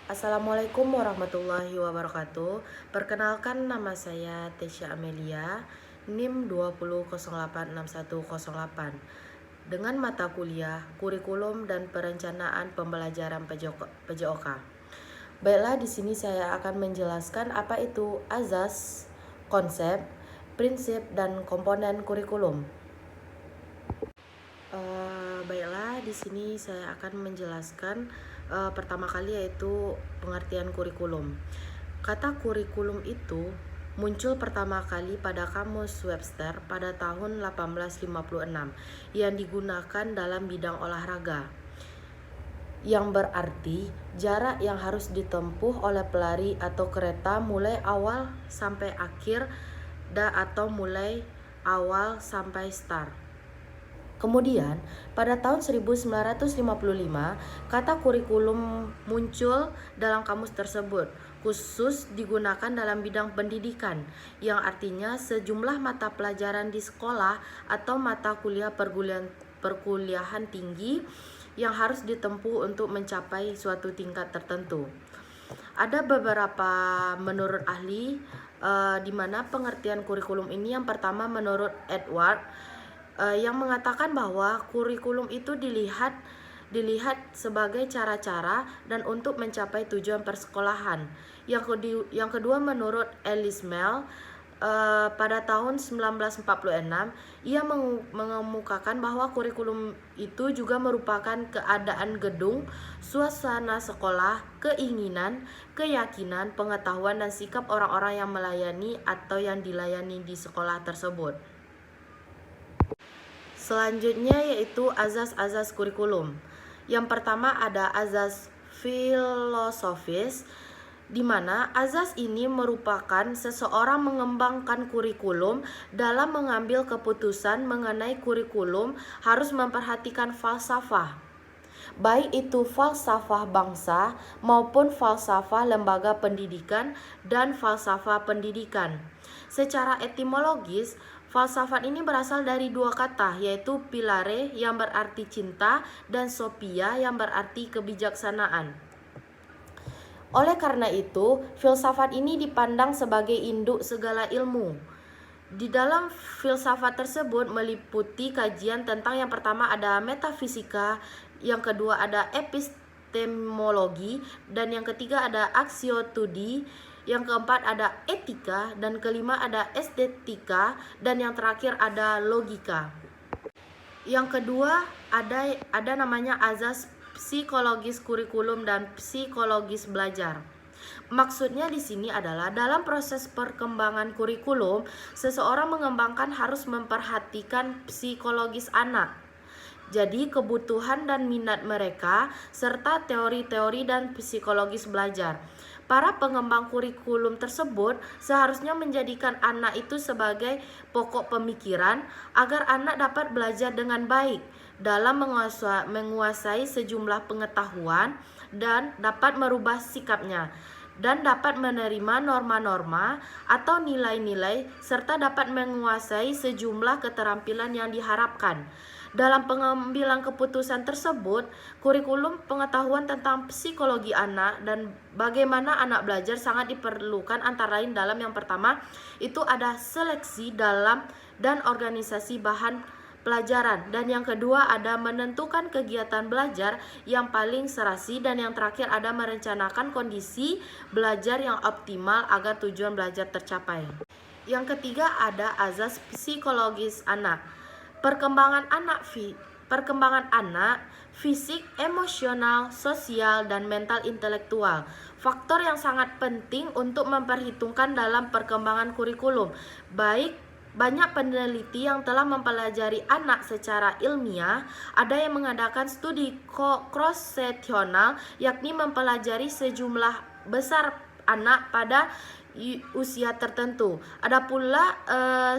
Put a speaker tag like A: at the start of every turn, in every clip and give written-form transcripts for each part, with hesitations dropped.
A: Assalamualaikum warahmatullahi wabarakatuh. Perkenalkan, nama saya Tesya Amelia, NIM 20086108, dengan mata kuliah Kurikulum dan Perencanaan Pembelajaran PJOK. Baiklah, di sini saya akan menjelaskan apa itu azas, konsep, prinsip, dan komponen kurikulum. Baiklah, di sini saya akan menjelaskan pertama kali yaitu pengertian kurikulum. Kata kurikulum itu muncul pertama kali pada Kamus Webster pada tahun 1856 yang digunakan dalam bidang olahraga, yang berarti jarak yang harus ditempuh oleh pelari atau kereta mulai awal sampai akhir atau mulai awal sampai start. Kemudian, pada tahun 1955, kata kurikulum muncul dalam kamus tersebut, khusus digunakan dalam bidang pendidikan, yang artinya sejumlah mata pelajaran di sekolah atau mata kuliah perkuliahan tinggi yang harus ditempuh untuk mencapai suatu tingkat tertentu. Ada beberapa menurut ahli di mana pengertian kurikulum ini. Yang pertama menurut Edward, yang mengatakan bahwa kurikulum itu dilihat sebagai cara-cara dan untuk mencapai tujuan persekolahan. Yang kedua menurut Alice Mel, pada tahun 1946 ia mengemukakan bahwa kurikulum itu juga merupakan keadaan gedung, suasana sekolah, keinginan, keyakinan, pengetahuan, dan sikap orang-orang yang melayani atau yang dilayani di sekolah tersebut. Selanjutnya yaitu azas-azas kurikulum. Yang pertama ada azas filosofis, di mana azas ini merupakan seseorang mengembangkan kurikulum. Dalam mengambil keputusan mengenai kurikulum harus memperhatikan falsafah, baik itu falsafah bangsa maupun falsafah lembaga pendidikan dan falsafah pendidikan. Secara etimologis, falsafat ini berasal dari dua kata, yaitu pilare yang berarti cinta dan sophia yang berarti kebijaksanaan. Oleh karena itu, filsafat ini dipandang sebagai induk segala ilmu. Di dalam filsafat tersebut meliputi kajian tentang, yang pertama ada metafisika, yang kedua ada epistemologi, dan yang ketiga ada aksiotudi, yang keempat ada etika, dan kelima ada estetika, dan yang terakhir ada logika. Yang kedua ada namanya azas psikologis kurikulum dan psikologis belajar. Maksudnya di sini adalah dalam proses perkembangan kurikulum, seseorang mengembangkan harus memperhatikan psikologis anak. Jadi kebutuhan dan minat mereka serta teori-teori dan psikologis belajar. Para pengembang kurikulum tersebut seharusnya menjadikan anak itu sebagai pokok pemikiran agar anak dapat belajar dengan baik dalam menguasai sejumlah pengetahuan dan dapat merubah sikapnya, dan dapat menerima norma-norma atau nilai-nilai serta dapat menguasai sejumlah keterampilan yang diharapkan. Dalam pengambilan keputusan tersebut, kurikulum pengetahuan tentang psikologi anak dan bagaimana anak belajar sangat diperlukan, antara lain dalam yang pertama itu ada seleksi dalam dan organisasi bahan pelajaran, dan yang kedua ada menentukan kegiatan belajar yang paling serasi, dan yang terakhir ada merencanakan kondisi belajar yang optimal agar tujuan belajar tercapai. Yang ketiga ada azas psikologis anak. Perkembangan anak, fisik, emosional, sosial, dan mental intelektual. Faktor yang sangat penting untuk memperhitungkan dalam perkembangan kurikulum. Banyak peneliti yang telah mempelajari anak secara ilmiah. Ada yang mengadakan studi cross-seksional, yakni mempelajari sejumlah besar anak pada usia tertentu. Ada pula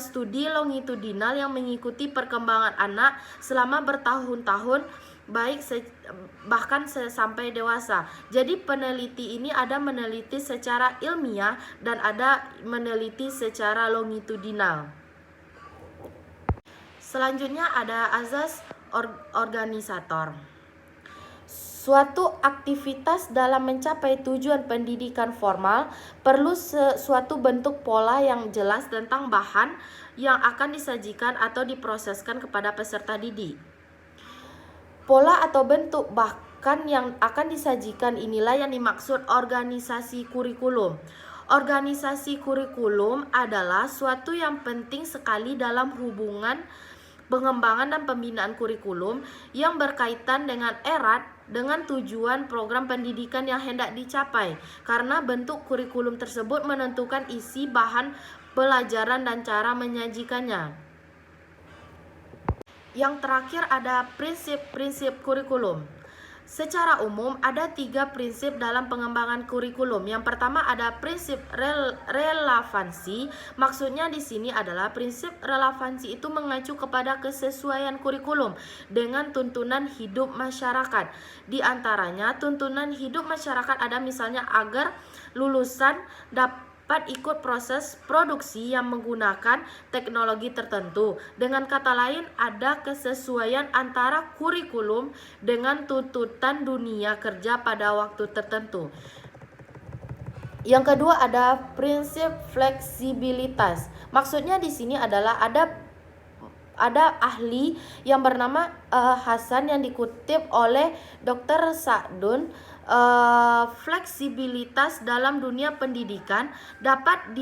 A: studi longitudinal yang mengikuti perkembangan anak selama bertahun-tahun, bahkan sampai dewasa. Jadi peneliti ini ada meneliti secara ilmiah dan ada meneliti secara longitudinal. Selanjutnya ada azas organisator. Suatu aktivitas dalam mencapai tujuan pendidikan formal perlu suatu bentuk pola yang jelas tentang bahan yang akan disajikan atau diproseskan kepada peserta didik. Pola atau bentuk bahkan yang akan disajikan inilah yang dimaksud organisasi kurikulum. Organisasi kurikulum adalah suatu yang penting sekali dalam hubungan pengembangan dan pembinaan kurikulum yang berkaitan dengan erat dengan tujuan program pendidikan yang hendak dicapai, karena bentuk kurikulum tersebut menentukan isi bahan pelajaran dan cara menyajikannya. Yang terakhir ada prinsip-prinsip kurikulum. Secara umum ada 3 prinsip dalam pengembangan kurikulum. Yang pertama ada prinsip relevansi. Maksudnya di sini adalah prinsip relevansi itu mengacu kepada kesesuaian kurikulum dengan tuntunan hidup masyarakat. Di antaranya tuntunan hidup masyarakat ada misalnya agar lulusan dapat ikut proses produksi yang menggunakan teknologi tertentu. Dengan kata lain, ada kesesuaian antara kurikulum dengan tuntutan dunia kerja pada waktu tertentu. Yang kedua ada prinsip fleksibilitas. Maksudnya di sini adalah ada ahli yang bernama Hasan yang dikutip oleh Dr. Sa'dun. Fleksibilitas dalam dunia pendidikan dapat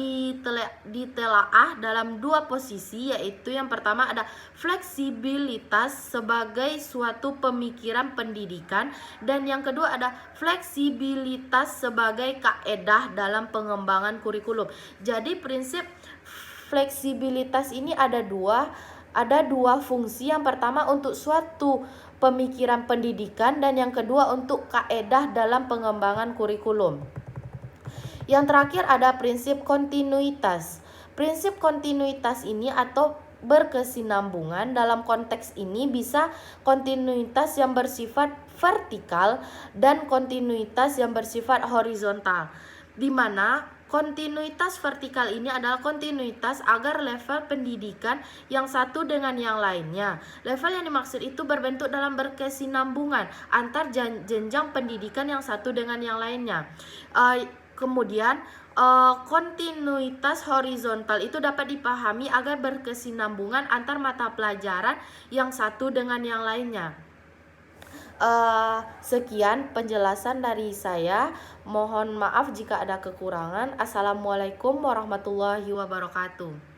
A: ditelaah dalam 2 posisi, yaitu yang pertama ada fleksibilitas sebagai suatu pemikiran pendidikan, dan yang kedua ada fleksibilitas sebagai kaedah dalam pengembangan kurikulum. Jadi prinsip fleksibilitas ini ada dua fungsi. Yang pertama untuk suatu pemikiran pendidikan dan yang kedua untuk kaedah dalam pengembangan kurikulum. Yang terakhir ada prinsip kontinuitas. Prinsip kontinuitas ini atau berkesinambungan dalam konteks ini bisa kontinuitas yang bersifat vertikal dan kontinuitas yang bersifat horizontal, di mana kontinuitas vertikal ini adalah kontinuitas agar level pendidikan yang satu dengan yang lainnya. Level yang dimaksud itu berbentuk dalam berkesinambungan antar jenjang pendidikan yang satu dengan yang lainnya. Kemudian kontinuitas horizontal itu dapat dipahami agar berkesinambungan antar mata pelajaran yang satu dengan yang lainnya. Sekian penjelasan dari saya. Mohon maaf jika ada kekurangan. Assalamualaikum warahmatullahi wabarakatuh.